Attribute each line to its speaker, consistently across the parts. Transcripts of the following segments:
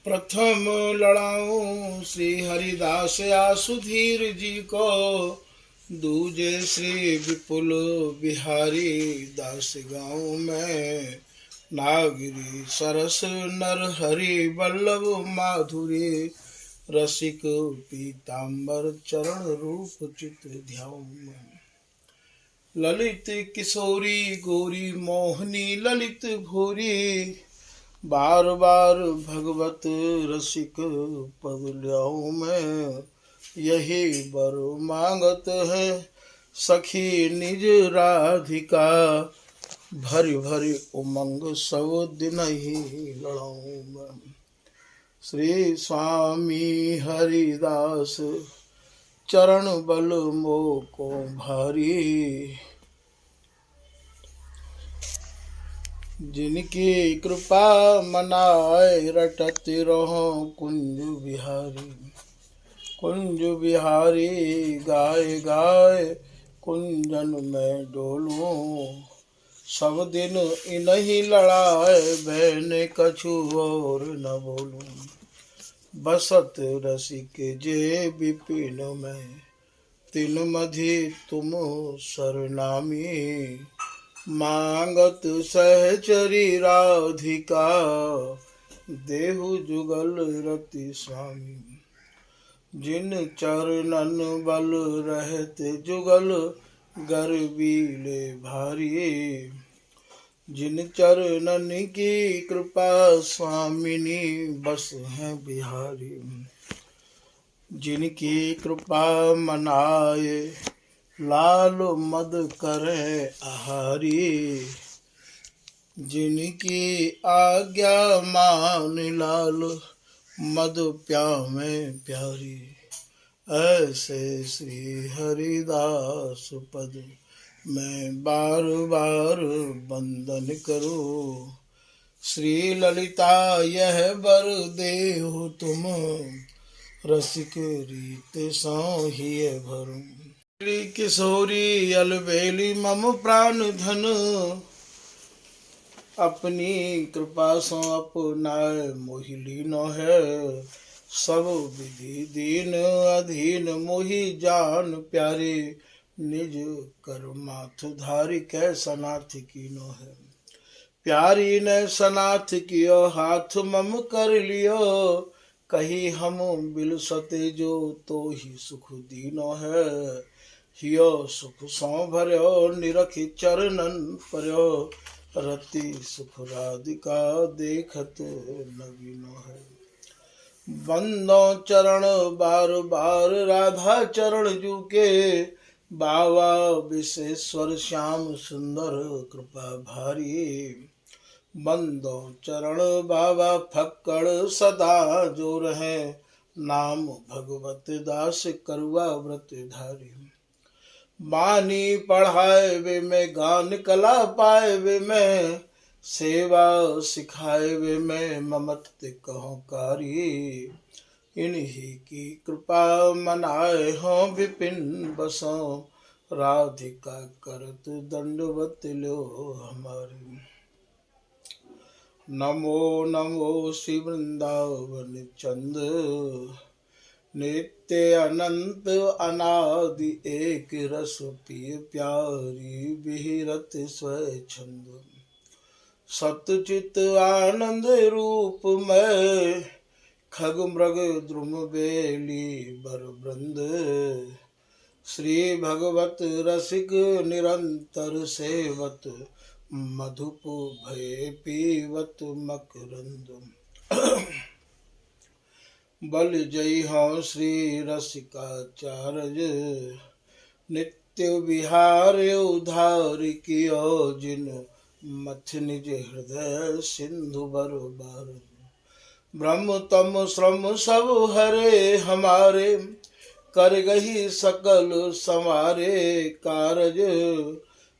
Speaker 1: प्रथम लड़ाऊं श्री हरिदास या सुधीर जी को, दूजे श्री विपुल बिहारी दास गाँव में। नागरी सरस नर हरि वल्लभ माधुरी, रसिक पीताम्बर चरण रूप चित ध्याऊ में। ललित किशोरी गोरी मोहनी ललित भूरी, बार बार भगवत रसिक पद ल्याऊं मैं। यही बर मांगत है सखी निज राधिका, भरी भरी उमंग सब दिन ही लड़ाऊं मैं। श्री स्वामी हरिदास चरण बल मोको भारी, जिनकी कृपा मनाए रटत रहो कुंज बिहारी। कुंज बिहारी गाय गाय कुंजन में डोलूं, सब दिन इन्हीं लड़ाए बहने कछु और न बोलूं। बसत रसिक जे विपिन में, तिन मधि तुम सरनामी। मांगत सहचरी राधिका, देहु जुगल रति स्वामी। जिन चरणन बल रहते जुगल, गर्वीले भारी। जिन चरणन की कृपा स्वामिनी, बस हैं बिहारी। जिनकी कृपा मनाए लाल मद करे आहारी। जिनकी आज्ञा मान लाल मद प्यामे प्यारी। ऐसे श्री हरिदास पद मैं बार बार वंदन करूं। श्री ललिता यह बर देहु तुम, रसिक रीत साहिए भरूं। श्री किशोरी अलबेली मम प्राण धन, अपनी कृपा सो अपनाए मोहि लीनो है। सब विधि दीन अधीन मोहि जान प्यारे, निज कर माथ धारी कै सनाथ कीनो है। प्यारी ने सनाथ कियो हाथ मम कर लियो, कही हम बिल सते जो तो ही सुख दीनो है। हियो सुख सौ भर्यो निरखि चरणन पर्यो, रति सुख राधिका देखत नवीनो है। बंदो चरण बार बार राधा चरण जूके, बावा विशेश्वर श्याम सुंदर कृपा भारी। बंदो चरण बाबा फक्कड़ सदा जो रहे, नाम भगवत दास करुआ व्रत धारी। बानी पढ़ाए वे में गान कला पाए वे में, सेवा सिखाए वे में ममत कहो कारी। इन्हीं की कृपा मनाए हो विपिन बसो, राधिका करत दंडवत लो हमारी। नमो नमो श्री वृंदावन चंद, नित्य अनंत अनादि एक रस पिय प्यारी। विहरत स्वच्छंद सतचित आनंद रूप में, खग मृग द्रुम बेली बर वृंद। श्री भगवत रसिक निरंतर सेवत, मधुप भय पीवत मकरंद। बल जय हो श्री रसिकाचार्य, नित्य विहार उधार कियो जिन। मथ निज हृदय सिंधु बरबार, ब्रह्म तम श्रम सब हरे हमारे। कर गही सकल संवारे कारज,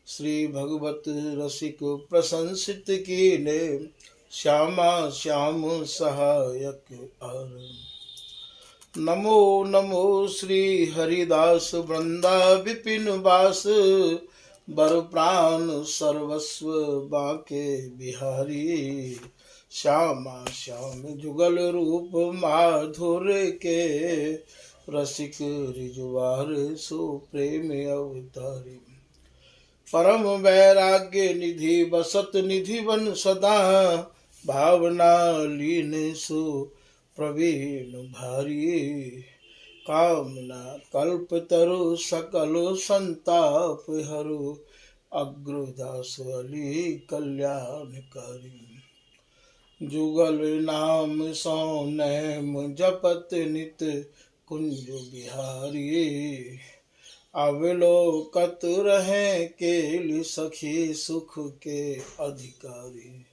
Speaker 1: श्री भगवत रसिक प्रशंसित कीने। श्यामा श्याम सहायक आर। नमो नमो श्री हरिदास वृंदा विपिन वास, बर प्राण सर्वस्व बाके बिहारी। श्यामा श्याम जुगल रूप माधुर के, रसिक रिजवार सो प्रेम अवतारी। परम वैराग्य निधि बसत निधि बन सदा, भावना लीन सु प्रवीण भारी। कामना कल्प तरु सकल संताप हरु, अग्रदास अली कल्याणकारी। जुगल नाम सो नैम जपत नित, कुंज बिहारी। अवलोकत रहे केली सखी सुख के अधिकारी।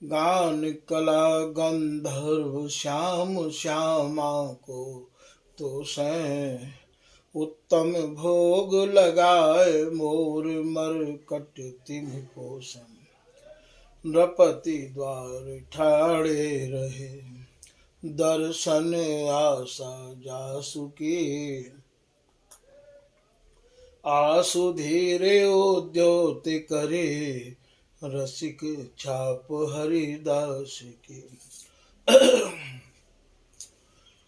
Speaker 1: गान कला गंधर्व श्याम श्यामा को, तो सैं उत्तम भोग लगाए मोर मरकट तिम पोषण। नृपति द्वार ठाड़े रहे, दर्शन आशा जासु की। आसु धीरे उद्योत करे, रसिक छाप हरिदास की।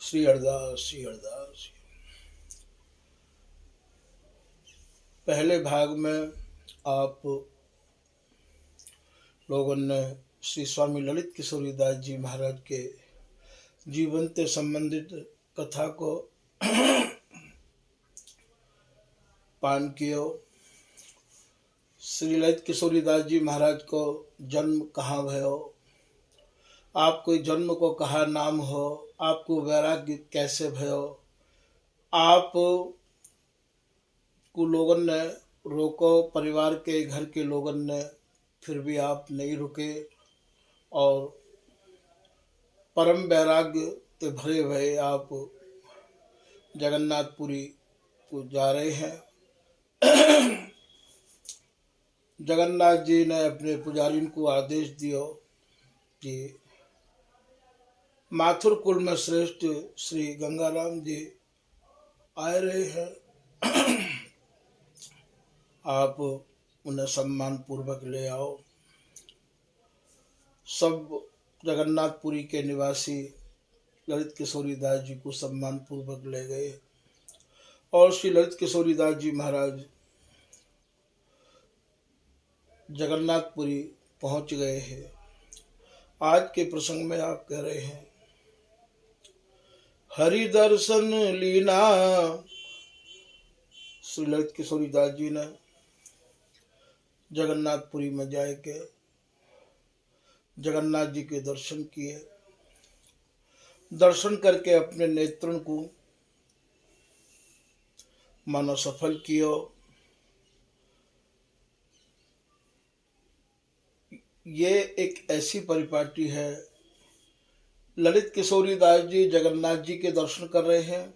Speaker 1: श्री हरदास श्री हरदास। पहले भाग में आप लोगों ने श्री स्वामी ललित किशोरीदास जी महाराज के जीवन से संबंधित कथा को पान कियो। श्री ललित किशोरीदास जी महाराज को जन्म कहाँ भयो, आपको जन्म को कहा नाम हो, आपको वैराग्य कैसे भयो। आप को लोगों ने रोको, परिवार के घर के लोगों ने, फिर भी आप नहीं रुके और परम वैराग्य ते भरे हुए आप जगन्नाथपुरी को जा रहे हैं। जगन्नाथ जी ने अपने पुजारी को आदेश दियो कि माथुर कुल में श्रेष्ठ श्री गंगाराम जी आए रहे हैं, आप उन्हें सम्मान पूर्वक ले आओ। सब जगन्नाथपुरी के निवासी ललित किशोरीदास जी को सम्मान पूर्वक ले गए और श्री ललित किशोरीदास जी महाराज जगन्नाथपुरी पहुंच गए हैं। आज के प्रसंग में आप कह रहे हैं, हरि दर्शन लीना। श्री ललित किशोरीदास जी ने जगन्नाथपुरी में जाए के जगन्नाथ जी के दर्शन किए। दर्शन करके अपने नेत्रों को मानो सफल कियो। ये एक ऐसी परिपाटी है, ललित किशोरीदास जी जगन्नाथ जी के दर्शन कर रहे हैं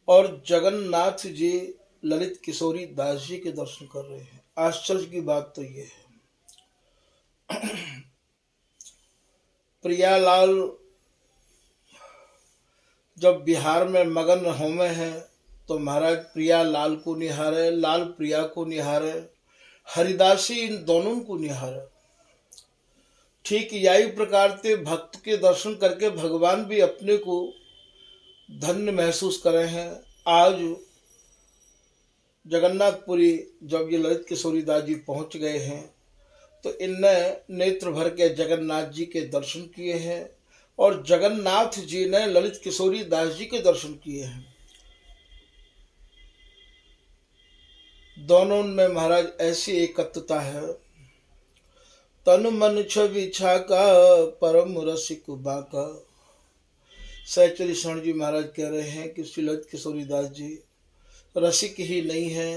Speaker 1: और जगन्नाथ जी ललित किशोरीदास जी के दर्शन कर रहे हैं। आश्चर्य की बात तो ये है। प्रियालाल जब बिहार में मगन होमे हैं तो महाराज प्रिया लाल को निहारे, लाल प्रिया को निहारे, हरिदासी इन दोनों को निहारे। ठीक यही प्रकार से भक्त के दर्शन करके भगवान भी अपने को धन्य महसूस करे हैं। आज जगन्नाथपुरी जब ये ललित किशोरीदास जी पहुंच गए हैं तो इनने नेत्र भर के जगन्नाथ जी के दर्शन किए हैं और जगन्नाथ जी ने ललित किशोरीदास जी के दर्शन किए हैं। दोनों में महाराज ऐसी एकत्वता है, तन मन छवि छाका परम रसिक बाका। सहचरी शरण जी महाराज कह रहे हैं कि श्री ललित किशोरीदास जी रसिक ही नहीं है,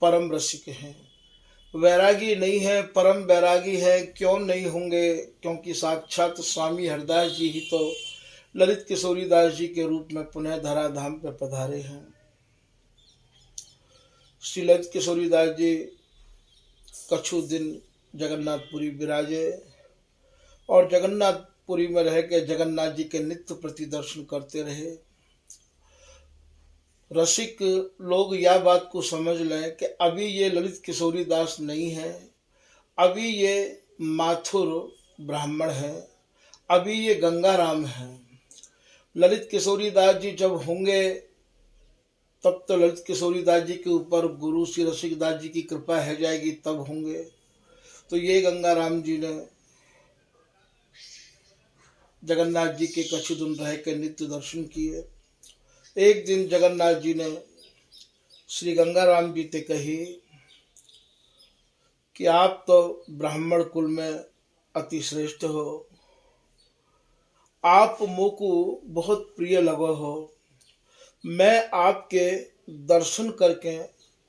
Speaker 1: परम रसिक हैं। वैरागी नहीं है, परम वैरागी है। क्यों नहीं होंगे? क्योंकि साक्षात स्वामी हरदास जी ही तो ललित किशोरीदास जी के रूप में पुनः धराधाम पर पधारे हैं। श्री ललित किशोरीदास जी कछु दिन जगन्नाथपुरी विराजे और जगन्नाथपुरी में रह के जगन्नाथ जी के नित्य प्रति दर्शन करते रहे। रसिक लोग यह बात को समझ लें कि अभी ये ललित किशोरी दास नहीं है, अभी ये माथुर ब्राह्मण है, अभी ये गंगाराम है। ललित किशोरी दास जी जब होंगे तब तो ललित किशोरी दास जी के ऊपर गुरु श्री रसिक दास जी की कृपा है जाएगी, तब होंगे। तो ये गंगाराम जी ने जगन्नाथ जी के कुछ दिन रह के नित्य दर्शन किए। एक दिन जगन्नाथ जी ने श्री गंगाराम जी से कही कि आप तो ब्राह्मण कुल में अति श्रेष्ठ हो, आप मुझको बहुत प्रिय लगो हो, मैं आपके दर्शन करके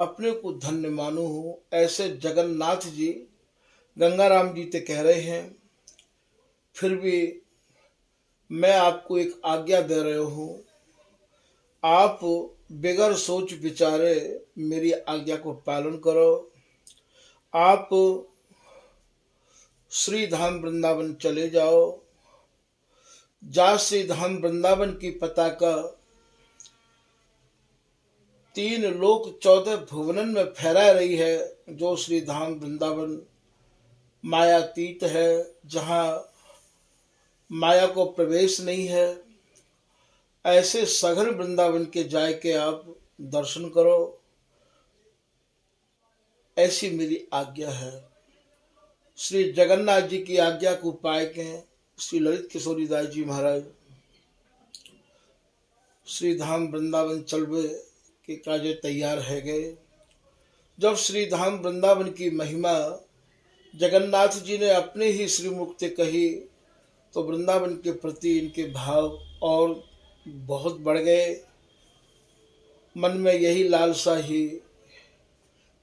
Speaker 1: अपने को धन्य मानू हूँ। ऐसे जगन्नाथ जी गंगाराम जी से कह रहे हैं, फिर भी मैं आपको एक आज्ञा दे रहे हूँ, आप बगैर सोच विचारे मेरी आज्ञा को पालन करो। आप श्री धाम वृंदावन चले जाओ। जा श्री धाम वृंदावन की पताका 3 लोक 14 भुवनन में फहरा रही है। जो श्री धाम वृंदावन मायातीत है, जहाँ माया को प्रवेश नहीं है, ऐसे सघन वृंदावन के जाए के आप दर्शन करो, ऐसी मेरी आज्ञा है। श्री जगन्नाथ जी की आज्ञा को पाए के श्री ललित किशोरी दास जी महाराज श्री धाम वृंदावन चलवे के काजे तैयार है गए। जब श्री धाम वृंदावन की महिमा जगन्नाथ जी ने अपने ही श्रीमुख से कही तो वृंदावन के प्रति इनके भाव और बहुत बढ़ गए। मन में यही लालसा ही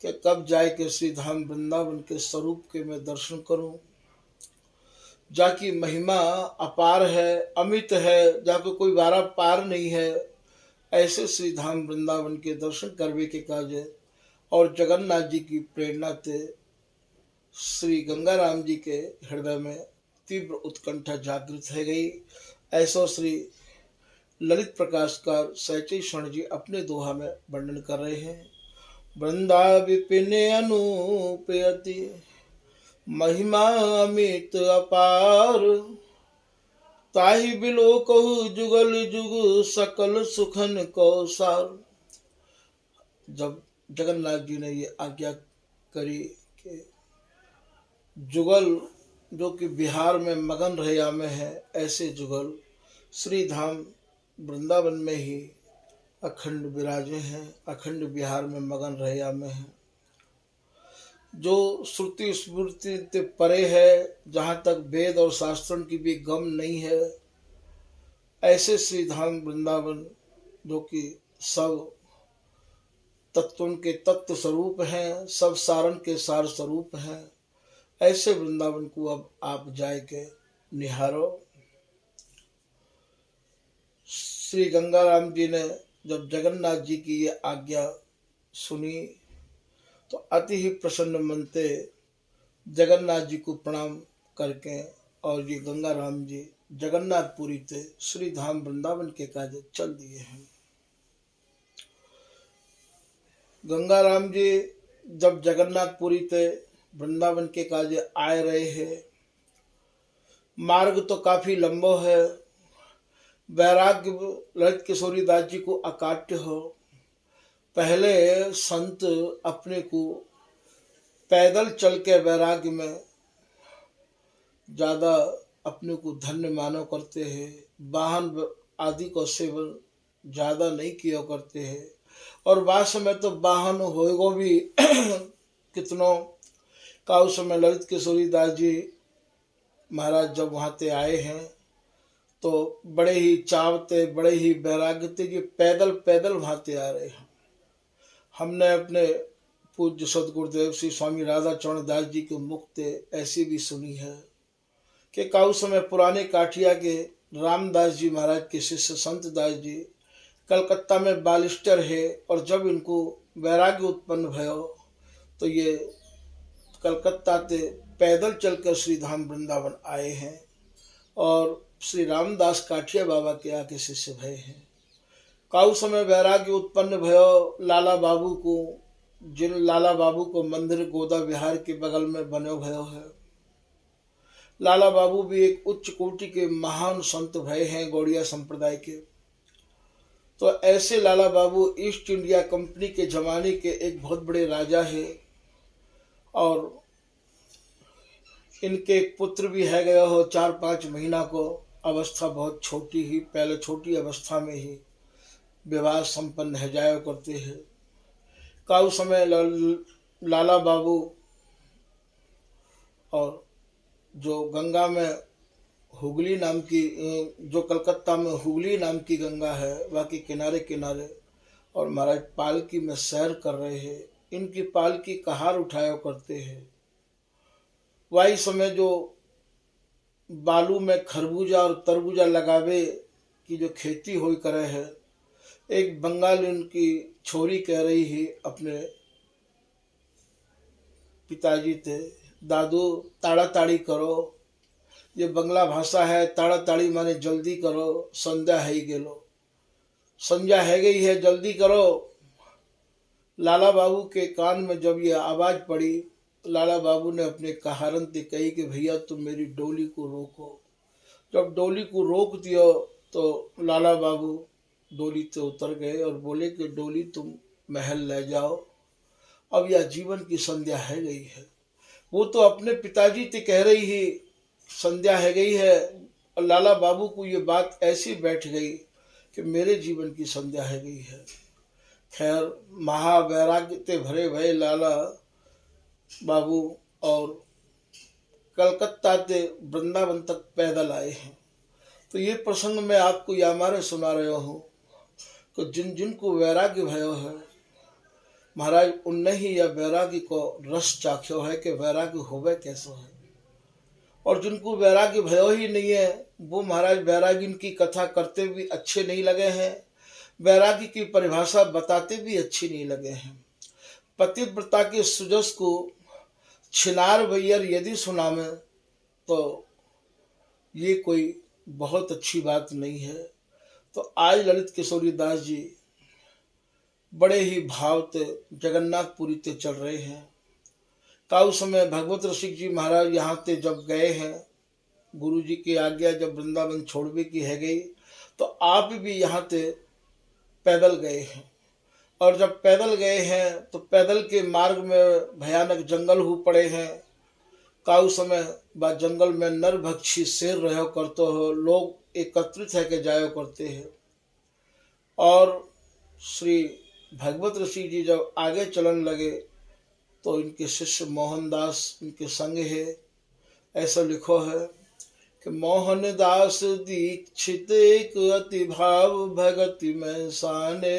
Speaker 1: कि कब जाए के श्री धाम वृंदावन के स्वरूप के मैं दर्शन करूं, जाकी महिमा अपार है, अमित है, जाके कोई बारा पार नहीं है। ऐसे श्री धाम वृंदावन के दर्शन करवे के काज और जगन्नाथ जी की प्रेरणा से श्री गंगाराम जी के हृदय में तीव्र उत्कंठा जागृत है गई। ऐसा श्री ललित प्रकाशकार सहचई स्वर्ण जी अपने दोहा में वर्णन कर रहे हैं। वृंदा विपिन अनुपयति महिमा अमित अपार, ताहि बिलो कहु जुगल जुग सकल सुखन को सार। जब जगन्नाथ जी ने ये आज्ञा करी कि जुगल जो कि बिहार में मगन रहिया में है, ऐसे जुगल श्री धाम वृंदावन में ही अखंड विराजे हैं, अखंड बिहार में मगन रहिया में है। जो श्रुति स्मृति से परे है, जहाँ तक वेद और शास्त्रों की भी गम नहीं है, ऐसे श्री धाम वृंदावन जो कि सब तत्वों के तत्व स्वरूप हैं, सब सारण के सार स्वरूप हैं, ऐसे वृंदावन को अब आप जाए के निहारो। श्री गंगाराम जी ने जब जगन्नाथ जी की ये आज्ञा सुनी तो अति ही प्रसन्न मन से जगन्नाथ जी को प्रणाम करके और ये गंगाराम जी जगन्नाथपुरी से श्री धाम वृंदावन के काज चल दिए हैं। गंगाराम जी जब जगन्नाथपुरी से वृंदावन के काज आए रहे हैं, मार्ग तो काफी लंबो है। वैराग्य ललित किशोरी दास जी को अकाट्य हो। पहले संत अपने को पैदल चल के वैराग्य में ज्यादा अपने को धन्य मानो करते हैं, वाहन आदि को सेवन ज्यादा नहीं किया करते हैं। और बाद समय तो वाहन होएगो भी कितनों का उस समय ललित किशोरी दास जी महाराज जब वहाँ ते आए हैं तो बड़े ही चावते, बड़े ही वैराग्य थे कि पैदल पैदल वहाँ ते आ रहे हैं। हमने अपने पूज्य सदगुरुदेव श्री स्वामी राधा चरण दास जी के मुख से ऐसी भी सुनी है कि काउ समय पुराने काठिया के रामदास जी महाराज के शिष्य संत दास जी कलकत्ता में बालिस्टर है, और जब इनको वैराग्य उत्पन्न भयो तो ये कलकत्ता से पैदल चलकर श्री धाम वृंदावन आए हैं और श्री रामदास काठिया बाबा के आके शिष्य भय हैं। काउ समय वैराग्य उत्पन्न भयो लाला बाबू को, जिन लाला बाबू को मंदिर गोदा विहार के बगल में बनो भयो है। लाला बाबू भी एक उच्च कोटि के महान संत भय हैं गौड़िया संप्रदाय के। तो ऐसे Lala Babu east India company के जमाने के एक बहुत बड़े राजा है, और इनके एक पुत्र भी है गया हो 4-5 महीना को, अवस्था बहुत छोटी ही, पहले छोटी अवस्था में ही विवाह संपन्न है जाया करते हैं। काउ समय लाला बाबू और जो गंगा में हुगली नाम की, जो कलकत्ता में हुगली नाम की गंगा है, वहाँ के किनारे किनारे और महाराज पालकी में सैर कर रहे हैं। इनकी पालकी कहार उठाया करते हैं। वही समय जो बालू में खरबूजा और तरबूजा लगावे की जो खेती हो करे है, एक बंगाल उनकी छोरी कह रही है अपने पिताजी थे, दादू ताड़ा ताड़ी करो। ये बंगला भाषा है, ताड़ा ताड़ी माने जल्दी करो, संध्या है ही गेलो, संध्या है गई है जल्दी करो। लाला बाबू के कान में जब ये आवाज पड़ी, लाला बाबू ने अपने कहारन से कही कि भैया तुम मेरी डोली को रोको। जब डोली को रोक दियो तो लाला बाबू डोली से उतर गए और बोले कि डोली तुम महल ले जाओ, अब यह जीवन की संध्या है गई है। वो तो अपने पिताजी से कह रही है संध्या है गई है, और लाला बाबू को ये बात ऐसी बैठ गई कि मेरे जीवन की संध्या है गई है। खैर महावैराग्य से भरे भरे लाला बाबू और कलकत्ता से वृंदावन तक पैदल आए हैं। तो ये प्रसंग मैं आपको यामारे सुना रहा हूँ कि जिन जिन को वैराग्य भयो है, महाराज उनने ही यह वैराग्य को रस चाख्यो है कि वैराग्य होवे कैसे है। और जिनको वैराग्य भयो ही नहीं है, वो महाराज वैराग्य की कथा करते भी अच्छे नहीं लगे हैं, वैराग्य की परिभाषा बताते भी अच्छी नहीं लगे हैं। पतिव्रता के सुजस को छिनार भैयर यदि सुनावे तो ये कोई बहुत अच्छी बात नहीं है। तो आज ललित किशोरी दास जी बड़े ही भाव से जगन्नाथपुरी ते चल रहे हैं। काउ समय भगवत रसिक जी महाराज यहाँ से जब गए हैं, गुरु जी की आज्ञा जब वृंदावन छोड़वे की है गई, तो आप भी यहाँ से पैदल गए हैं। और जब पैदल गए हैं तो पैदल के मार्ग में भयानक जंगल हो पड़े हैं। काउ समय बा जंगल में नरभक्षी शेर रहो करते हो, लोग एकत्रित है के जायो करते हैं। और श्री भगवत ऋषि जी जब आगे चलन लगे तो इनके शिष्य मोहनदास इनके संग है। ऐसा लिखो है कि मोहनदास दीक्षित एक अति भाव भगति में साने,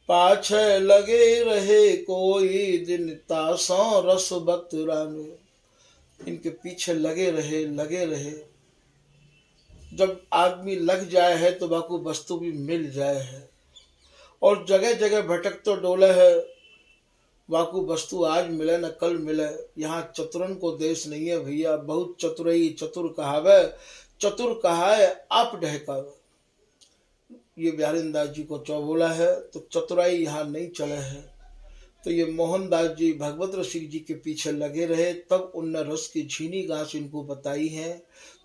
Speaker 1: पाछे लगे रहे कोई दिन तासों रस बतराने। इनके पीछे लगे रहे। जब आदमी लग जाए है तो बाकू वस्तु भी मिल जाए है। और जगह जगह भटक तो डोले है, बाकू वस्तु आज मिले न कल मिले। यहाँ चतुरन को देश नहीं है भैया, बहुत चतुरई चतुर कहावे, चतुर कहाए आप ढहकावे। ये बिहारीदास जी को चौबोला है, तो चतुराई यहाँ नहीं चले है। तो ये मोहनदास जी भगवत रसिक जी के पीछे लगे रहे, तब उनने रस की झीनी घास इनको बताई है,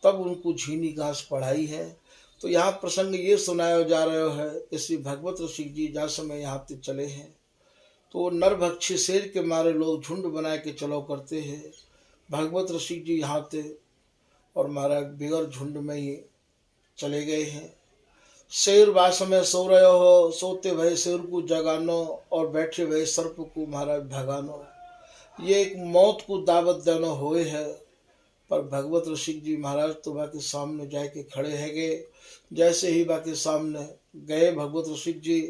Speaker 1: तब उनको झीनी घास पढ़ाई है। तो यहाँ प्रसंग ये सुनाया जा रहा है कि श्री भगवत रसिक जी जहाँ समय यहाँ पे चले हैं तो नरभक्षी शेर के मारे लोग झुंड बना के चलो करते हैं। भगवत रसिक जी यहाँ पे और महाराज बिगर झुंड में ही चले गए हैं। शेर वास में सो रहे हो, सोते भय शेर को जगानो और बैठे भय सर्प को महाराज भगानो। ये एक मौत को दावत देना होए है। पर भगवत रसिक जी महाराज तो बाकी सामने जाके खड़े है गए। जैसे ही बाकी सामने गए भगवत रसिक जी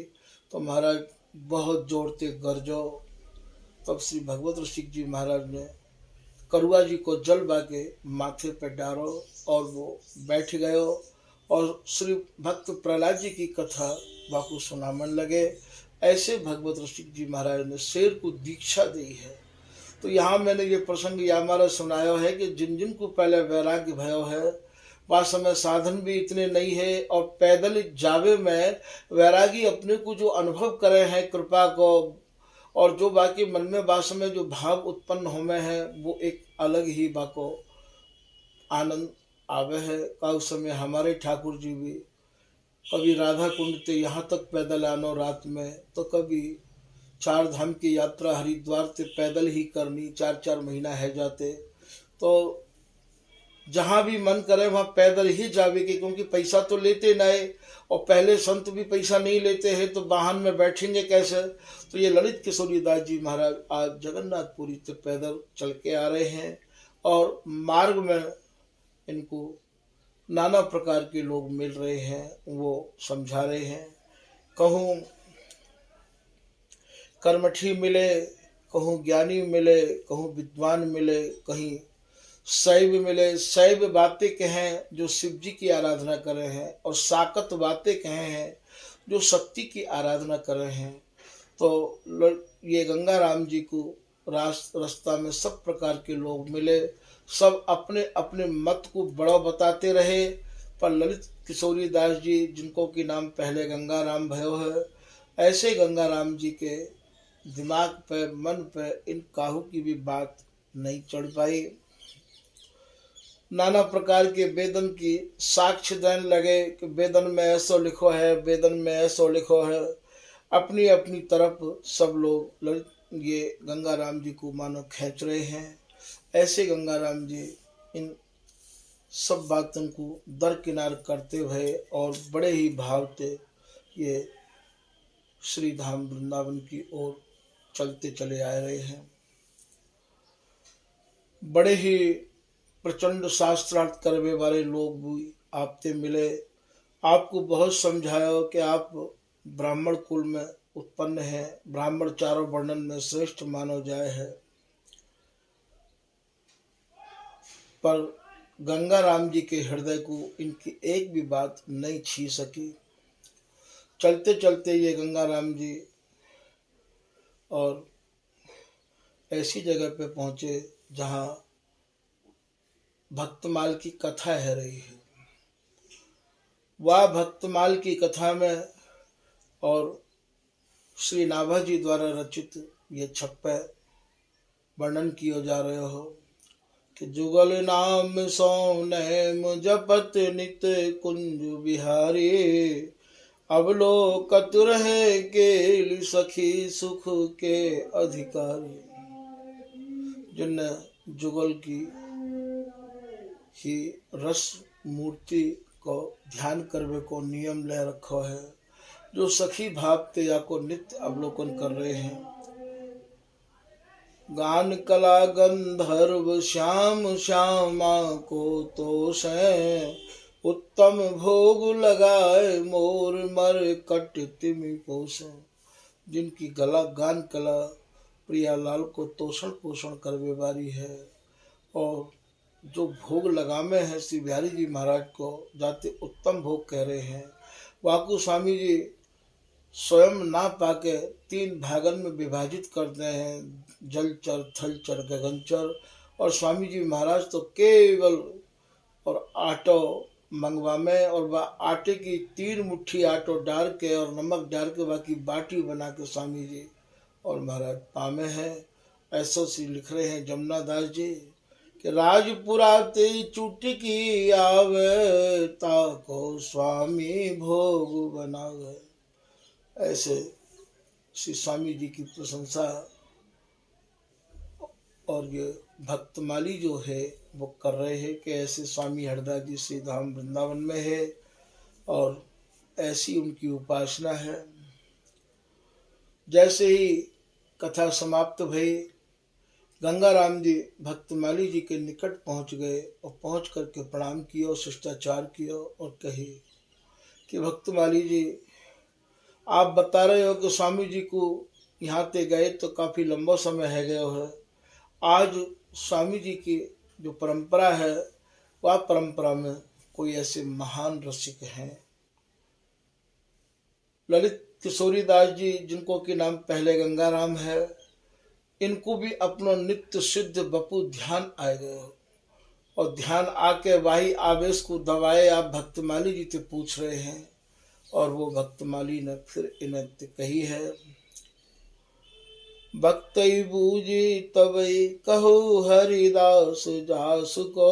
Speaker 1: तो महाराज बहुत जोर से गरजो। तब श्री भगवत रसिक जी महाराज ने करुआ जी को जल बाके माथे पे डालो और वो बैठ गए और श्री भक्त प्रहलाद जी की कथा बाकू सुनामन लगे। ऐसे भगवत रसिक जी महाराज ने शेर को दीक्षा दी है। तो यहाँ मैंने ये प्रसंग हमारा सुनाया है कि जिन जिन को पहले वैराग्य भयो है, वह समय साधन भी इतने नहीं है, और पैदल जावे में वैरागी अपने को जो अनुभव करे हैं कृपा को, और जो बाकी मन में वास में जो भाव उत्पन्न होमे है, वो एक अलग ही बाको आनंद आवे है। का उस समय हमारे ठाकुर जी भी कभी राधा कुंड ते यहाँ तक पैदल आनो रात में, तो कभी चार धाम की यात्रा हरिद्वार से पैदल ही करनी, 4-4 महीना है जाते। तो जहाँ भी मन करे वहाँ पैदल ही जावे के, क्योंकि पैसा तो लेते नहीं, और पहले संत भी पैसा नहीं लेते हैं, तो वाहन में बैठेंगे कैसे। तो ये ललित किशोरी दास जी महाराज आज जगन्नाथपुरी से पैदल चल के आ रहे हैं, और मार्ग में इनको नाना प्रकार के लोग मिल रहे हैं, वो समझा रहे हैं। कहूँ कर्मठी मिले, कहूँ ज्ञानी मिले, कहूँ विद्वान मिले, कहीं शैव मिले। शैव बातें कहें जो शिव जी की आराधना कर रहे हैं, और साकत बातें कहें हैं जो शक्ति की आराधना कर रहे हैं। तो ये गंगा राम जी को रास्ता में सब प्रकार के लोग मिले, सब अपने अपने मत को बड़ा बताते रहे, पर ललित किशोरी दास जी जिनको की नाम पहले गंगा राम भयो है, ऐसे गंगा राम जी के दिमाग पे मन पे इन काहू की भी बात नहीं चढ़ पाई। नाना प्रकार के वेदन की साक्ष्य देने लगे कि वेदन में ऐसो लिखो है, वेदन में ऐसो लिखो है। अपनी अपनी तरफ सब लोग ये गंगा राम जी को मानो खींच रहे हैं। ऐसे गंगा राम जी इन सब बातों को दरकिनार करते हुए और बड़े ही भाव से ये श्री धाम वृंदावन की ओर चलते चले आ रहे हैं। बड़े ही प्रचंड शास्त्रार्थ करने वाले लोग भी आपसे मिले, आपको बहुत समझाया कि आप ब्राह्मण कुल में उत्पन्न हैं, ब्राह्मण चारों वर्णन में श्रेष्ठ मानो जाए है। पर गंगा राम जी के हृदय को इनकी एक भी बात नहीं छी सकी। चलते चलते ये गंगा राम जी और ऐसी जगह पे पहुंचे जहाँ भक्तमाल की कथा है रही है। वह भक्तमाल की कथा में और श्री नाभा जी द्वारा रचित ये छप्पे वर्णन किया जा रहे हो कि जुगल नाम सोनेम जपत नित कुंज बिहारी, अवलोकत रहे केल सखी सुख के अधिकारी। जिनने जुगल की ही रस मूर्ति को ध्यान करने को नियम ले रखो है, जो सखी भावते या को नित्य अवलोकन कर रहे हैं। गान कला गंधर्व श्याम श्यामा को तोष है, उत्तम भोग लगाए मोर मर कट तिमि पोष। जिनकी गला गान कला प्रियालाल को तोषण पोषण करवे वाली है, और जो भोग लगामे हैं श्री बिहारी जी महाराज को जाते उत्तम भोग कह रहे हैं। वाकु स्वामी जी स्वयं ना पाके 3 भागन में विभाजित करते हैं, जलचर थलचर गगनचर। और स्वामी जी महाराज तो केवल और आटो मंगवा में, और वह आटे की 3 मुट्ठी आटो डाल के और नमक डाल के बाकी बाटी बना के स्वामी जी और महाराज पामे हैं। ऐसो सी लिख रहे हैं जमुना दास जी कि राजपुरा ते चुटकी आवे, ताको स्वामी भोग बनावे। ऐसे श्री स्वामी जी की प्रशंसा और ये भक्तमाली जो है वो कर रहे हैं कि ऐसे स्वामी हरदास जी श्री धाम वृंदावन में है, और ऐसी उनकी उपासना है। जैसे ही कथा समाप्त भई, गंगा राम जी भक्तमाली जी के निकट पहुंच गए और पहुंच करके प्रणाम किया और शिष्टाचार किया और कही कि भक्तमाली जी, आप बता रहे हो कि स्वामी जी को यहाँ ते गए तो काफ़ी लंबा समय है गया है। आज स्वामी जी की जो परंपरा है, वह परंपरा में कोई ऐसे महान रसिक हैं। ललित किशोरी दास जी जिनको के नाम पहले गंगा राम है, इनको भी अपना नित्य सिद्ध बपू ध्यान आ गए, और ध्यान आके वही आवेश को दबाए आप भक्तमाली जी से पूछ रहे हैं। और वो भक्तमाली ने फिर इन्हें कही है, भक्त बूझी तबई कहो हरिदास जास को।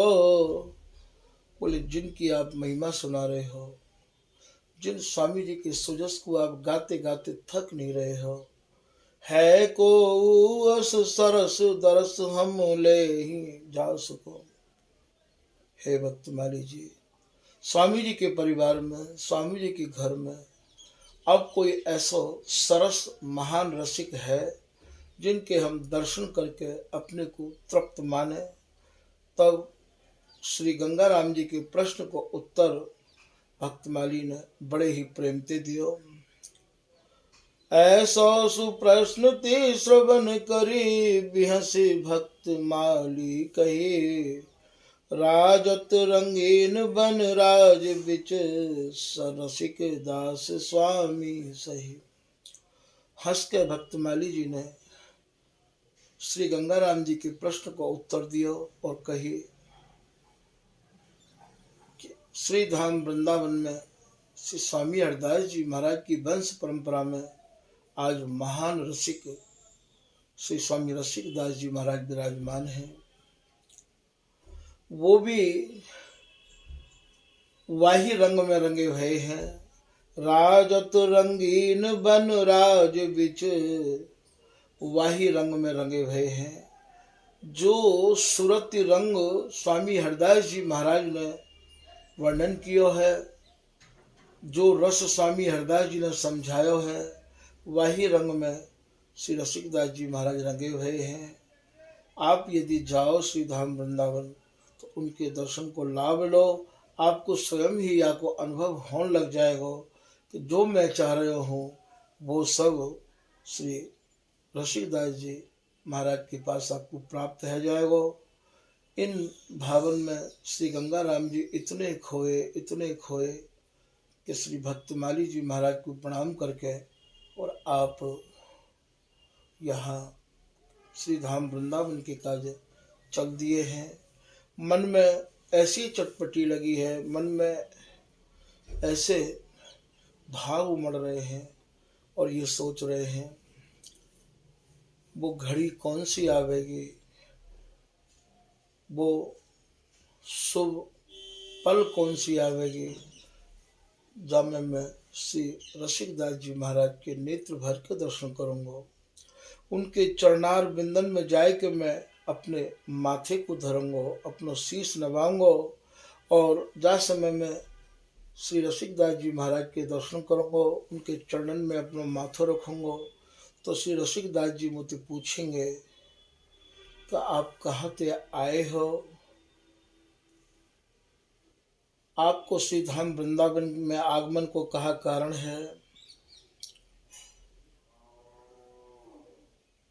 Speaker 1: बोले जिनकी आप महिमा सुना रहे हो, जिन स्वामी जी के सुजस को आप गाते गाते थक नहीं रहे हो, है को अस सरस दरस हम ले ही जास को। हे भक्तमाली जी, स्वामी जी के परिवार में, स्वामी जी के घर में अब कोई ऐसा सरस महान रसिक है जिनके हम दर्शन करके अपने को तृप्त माने। तब श्री गंगाराम जी के प्रश्न को उत्तर भक्तमाली ने बड़े ही प्रेम से दियो। ऐसा सुप्रश्न ते श्रवण करी बिहसी भक्तमाली कही, राजत रंगीन बन राज बिच सरसिक दास स्वामी सही। हंस के भक्तमाली जी ने श्री गंगाराम जी के प्रश्न को उत्तर दियो और कही कि श्री धाम वृंदावन में श्री स्वामी हरदास जी महाराज की वंश परंपरा में आज महान रसिक श्री स्वामी रसिक दास जी महाराज विराजमान हैं। वो भी वाही रंग में रंगे हुए हैं। राजत रंगीन बन राज बिच, वाही रंग में रंगे हुए हैं। जो सूरती रंग स्वामी हरदास जी महाराज ने वर्णन किया है, जो रस स्वामी हरदास जी ने समझाया है, वही रंग में श्री रसिकदास जी महाराज रंगे हुए हैं। आप यदि जाओ श्री धाम वृंदावन तो उनके दर्शन को लाभ लो। आपको स्वयं ही या को अनुभव होने लग जाएगा कि जो मैं चाह रहा हूँ वो सब श्री रसिकदास जी महाराज के पास आपको प्राप्त हो जाएगा। इन भावन में श्री गंगाराम जी इतने खोए कि श्री भक्तमाली जी महाराज को प्रणाम करके और आप यहाँ श्री धाम वृंदावन के काज चल दिए हैं। मन में ऐसी चटपटी लगी है, मन में ऐसे भाव उमड़ रहे हैं और ये सोच रहे हैं वो घड़ी कौन सी आवेगी, वो शुभ पल कौन सी आवेगी जब मैं श्री रसिकदास जी महाराज के नेत्र भर के दर्शन करूँगा। उनके चरणार बिंदन में जाए के मैं अपने माथे को धरूंगा, अपना शीश नवाऊंगा और जा समय में श्री रसिकदास जी महाराज के दर्शन करूँगा, उनके चरणन में अपना माथा रखूँगा। तो श्री रसिकदास जी मुझसे पूछेंगे कि आप कहाँ से आए हो, आपको श्री धाम वृंदावन में आगमन को कहा कारण है।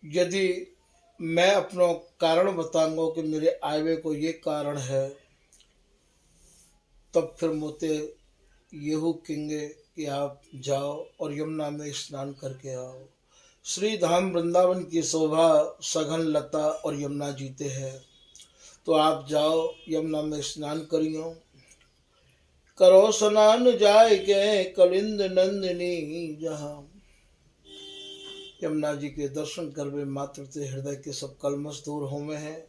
Speaker 1: यदि मैं अपना कारण बताऊंगा कि मेरे आए को ये कारण है, तब फिर मुझे यहू कहेंगे कि आप जाओ और यमुना में स्नान करके आओ। श्री धाम वृंदावन की शोभा सघन लता और यमुना जीते हैं, तो आप जाओ यमुना में स्नान करियो। करो स्नान जाए के कलिंद नंदिनी जहाँ, यमुना जी के दर्शन करवे मात्र से हृदय के सब कलमश दूर होवे हैं।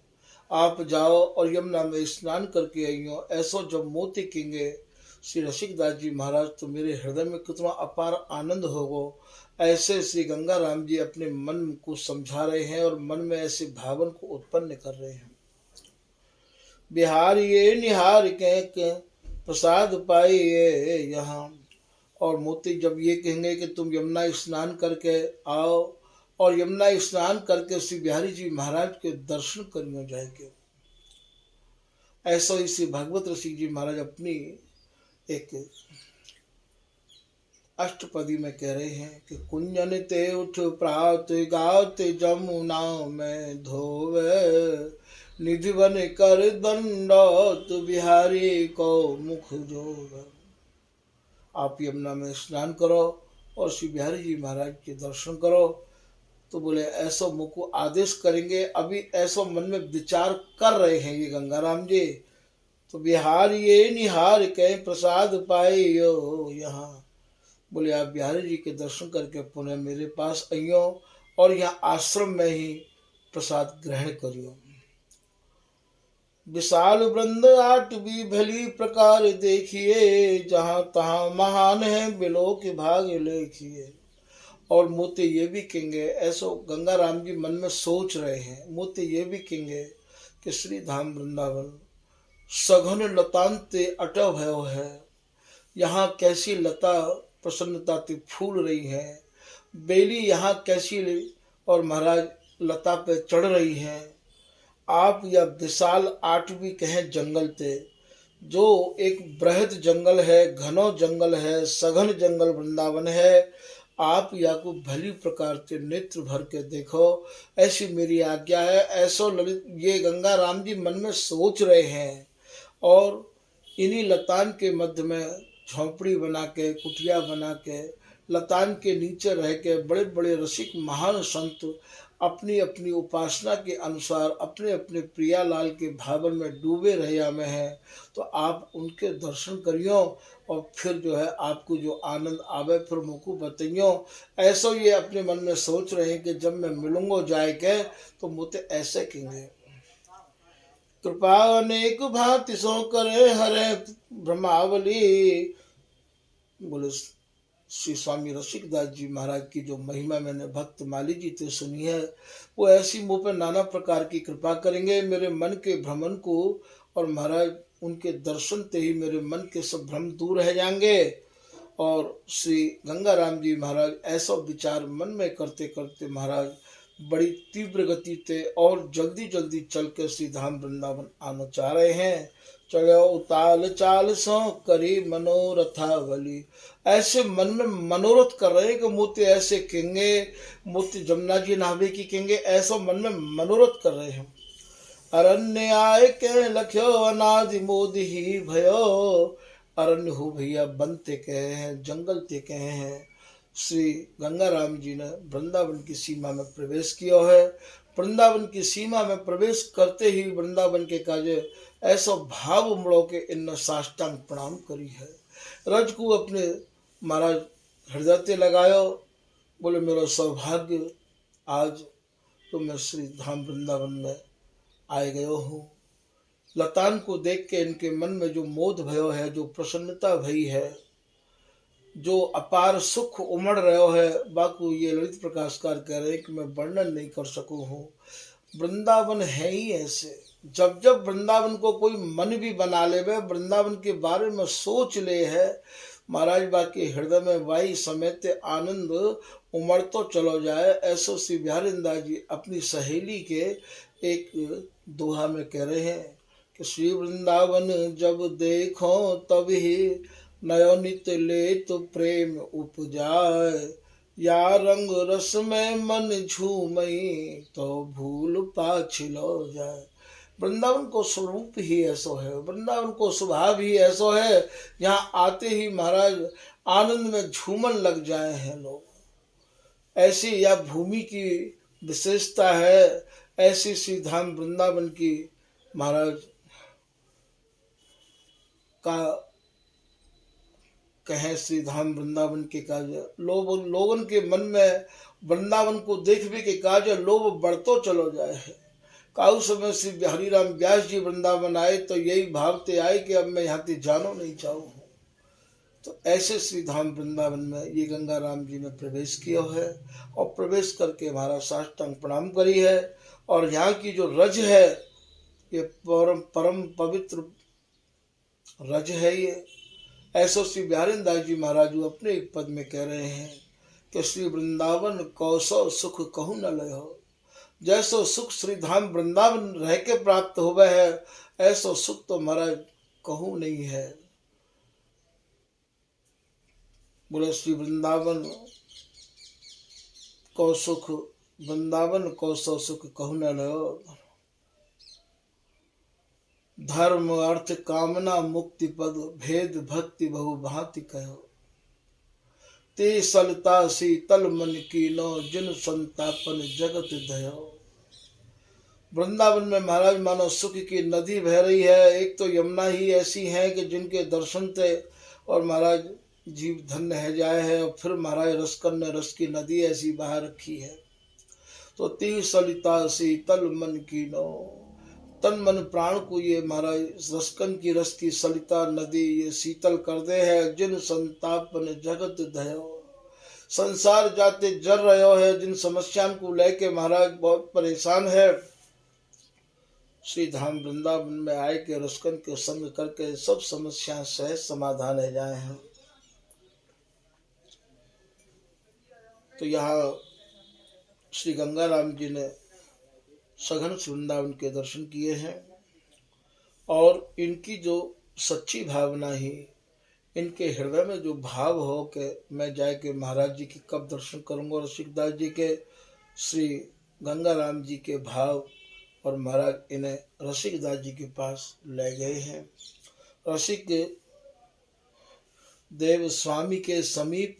Speaker 1: आप जाओ और यमुना में स्नान करके आइयो। ऐसो जब मोती किंगे श्री रसिकदास जी महाराज तो मेरे हृदय में कितना अपार आनंद होगा। ऐसे श्री गंगाराम जी अपने मन को समझा रहे हैं और मन में ऐसे भावन को उत्पन्न कर रहे हैं। बिहार ये निहार के प्रसाद पाइए यहाँ, और मोती जब ये कहेंगे कि तुम यमुना स्नान करके आओ और यमुना स्नान करके श्री बिहारी जी महाराज के दर्शन करियो जाएंगे। ऐसा ही श्री भगवत रसिक जी महाराज अपनी एक अष्टपदी में कह रहे हैं कि कुंजन ते उठ प्रात गात जमुना में धोवे, निधि बन कर दंडौत बिहारी को मुख जोग। आप यमुना में स्नान करो और श्री बिहारी जी महाराज के दर्शन करो। तो बोले ऐसा मुझको आदेश करेंगे। अभी ऐसा मन में विचार कर रहे हैं ये गंगाराम जी, तो बिहार ये निहार के प्रसाद पाइयो यहाँ। बोले आप बिहारी जी के दर्शन करके पुनः मेरे पास आइयो और यहाँ आश्रम में ही प्रसाद ग्रहण करियो। विशाल वृंद आट भी भली प्रकार देखिए, जहाँ तहाँ महान है बिलो के भाग लेखिए। और मोते ये भी कहेंगे, ऐसो गंगा राम जी मन में सोच रहे हैं, मोते ये भी कहेंगे कि श्री धाम वृंदावन सघन लतांते अटव भयो है। यहाँ कैसी लता प्रसन्नता से फूल रही है, बेली यहाँ कैसी और महाराज लता पे चढ़ रही है। आप या विशाल आठवीं कहें जंगल थे, जो एक बृहद जंगल है, घनो जंगल है, सघन जंगल वृंदावन है। आप या को भली प्रकार से नेत्र भर के देखो, ऐसी मेरी आज्ञा है। ऐसो ललित ये गंगा राम जी मन में सोच रहे हैं। और इन्हीं लतान के मध्य में झोंपड़ी बना के, कुटिया बना के, लतान के नीचे रह के बड़े बड़े रसिक महान संत अपनी अपनी उपासना के अनुसार अपने अपने प्रियालाल के भावन में डूबे रहिया में हैं। तो आप उनके दर्शन करियो और फिर जो है आपको जो आनंद आवे फिर मुझको बताइयो। ऐसा ये अपने मन में सोच रहे हैं कि जब मैं मिलूंगा जाए के तो मुझे ऐसे कहेंगे, कृपा अनेक भांति सो करे हरे ब्रह्मावली। बोले श्री स्वामी रसिकदास जी महाराज की जो महिमा मैंने भक्त माली जी से सुनी है, वो ऐसी मुँह पर नाना प्रकार की कृपा करेंगे मेरे मन के भ्रमण को, और महाराज उनके दर्शन से ही मेरे मन के सब भ्रम दूर रह जाएंगे। और श्री गंगा राम जी महाराज ऐसा विचार मन में करते करते महाराज बड़ी तीव्र गति से और जल्दी जल्दी चल के श्री धाम वृंदावन आना चाह रहे हैं। चलो उताल चाल सो करी मनोरथावली। ऐसे मन में मनोरथ कर रहे हैं कि मोती ऐसे कहेंगे, मोती जमुना जी नहावे की कहेंगे, ऐसा मन में मनोरथ कर रहे हैं। अरण्य आय के लख्यो अनादि मोद ही भयो। अरण्य हो भैया बनते कहे हैं, जंगल ते कहे हैं। श्री गंगा राम जी ने वृंदावन की सीमा में प्रवेश किया है। वृंदावन की सीमा में प्रवेश करते ही वृंदावन के काजे ऐसा भाव उमड़ो के इन साष्टांग प्रणाम करी है। रज को अपने महाराज हृदय ते लगायो। बोले मेरा सौभाग्य आज तो मैं श्री धाम वृंदावन में आए गयो हूँ। लतान को देख के इनके मन में जो मोद भयो है, जो प्रसन्नता भई है, जो अपार सुख उमड़ रहे है, बाकू ये ललित प्रकाशकार कह रहे हैं कि मैं वर्णन नहीं कर सकूँ हूँ। वृंदावन है ही ऐसे, जब जब वृंदावन को कोई मन भी बना ले, वह वृंदावन के बारे में सोच ले है, महाराज बाकी हृदय में वाई समेत आनंद उमड़ तो चलो जाए। ऐसो श्री बिहारिंदास जी अपनी सहेली के एक दोहा में कह रहे हैं कि श्री वृंदावन जब देखो तब ही नयो नित्य ले तो प्रेम उपजाए। या रंग रस में मन झूमई तो भूल पाछिलो जाए। वृंदावन को स्वरूप ही ऐसा है, वृंदावन को स्वभाव ही ऐसा है, यहाँ आते ही महाराज आनंद में झूमन लग जाए हैं लोग। ऐसी या भूमि की विशेषता है, ऐसी श्री धाम वृंदावन की महाराज का कहें श्री धाम वृंदावन के कार्य लोगन के मन में वृंदावन को देखने के कार्य लोभ बढ़तो चलो जाए है। काउ समय श्री बिहारी राम व्यास जी वृंदावन आए तो यही भावते आए कि अब मैं यहाँ से जानो नहीं चाहूँ। तो ऐसे श्री धाम वृंदावन में ये गंगा राम जी ने प्रवेश किया है और प्रवेश करके हमारा साष्टांग प्रणाम करी है। और यहाँ की जो रज है ये परम पवित्र रज है। ये ऐसा श्री बिहारिंदास जी महाराज अपने एक पद में कह रहे हैं कि श्री वृंदावन कौसो सुख कहूँ न लयो। जैसो सुख श्री धाम वृंदावन रह के प्राप्त हो गए है, ऐसो सुख तो महाराज कहूँ नहीं है। बोले श्री वृंदावन को सुख, वृंदावन कौसो सुख कहूँ न लयो। धर्म अर्थ कामना मुक्ति पद भेद भक्ति बहु भांति कहो। ते सलता सी तल मन की नो जिन संतापन जगत दयो। वृंदावन में महाराज मानो सुख की नदी बह रही है। एक तो यमुना ही ऐसी है कि जिनके दर्शन थे और महाराज जीव धन्य है जाए है, और फिर महाराज रसकन ने रस की नदी ऐसी बहा रखी है। तो ती सलिता शीतल मन की नो, तन मन प्राण को ये महाराज रसकन की रस की सलिता नदी ये शीतल कर दे है। जिन संतापन जगत दयो, संसार जाते जर रहो है, जिन समस्या को लेके महाराज बहुत परेशान है, श्री धाम वृंदावन में आए के रसकन के संग करके सब समस्याएं सहज समाधान हो जाए हैं। तो यहाँ श्री गंगाराम जी ने सघन वृंदावन के दर्शन किए हैं, और इनकी जो सच्ची भावना ही, इनके हृदय में जो भाव हो कि मैं जाए के महाराज जी की कब दर्शन करूंगा, रसिकदास जी के श्री गंगाराम जी के भाव, और महाराज इन्हें रसिकदास जी के पास ले गए हैं। रसिक देव स्वामी के समीप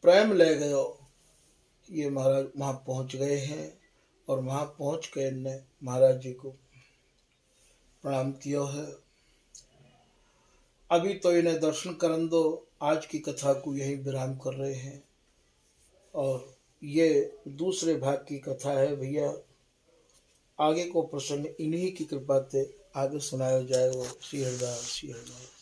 Speaker 1: प्रेम ले गयो, ये महाराज वहाँ पहुँच गए हैं, और वहाँ पहुँच के इनने महाराज जी को प्रणाम किया है। अभी तो इन्हें दर्शन करन दो, आज की कथा को यही विराम कर रहे हैं, और ये दूसरे भाग की कथा है भैया। आगे को प्रसंग इन्हीं की कृपा से आगे सुनाया जाएगा। श्री हरिदास, श्री हरिदास।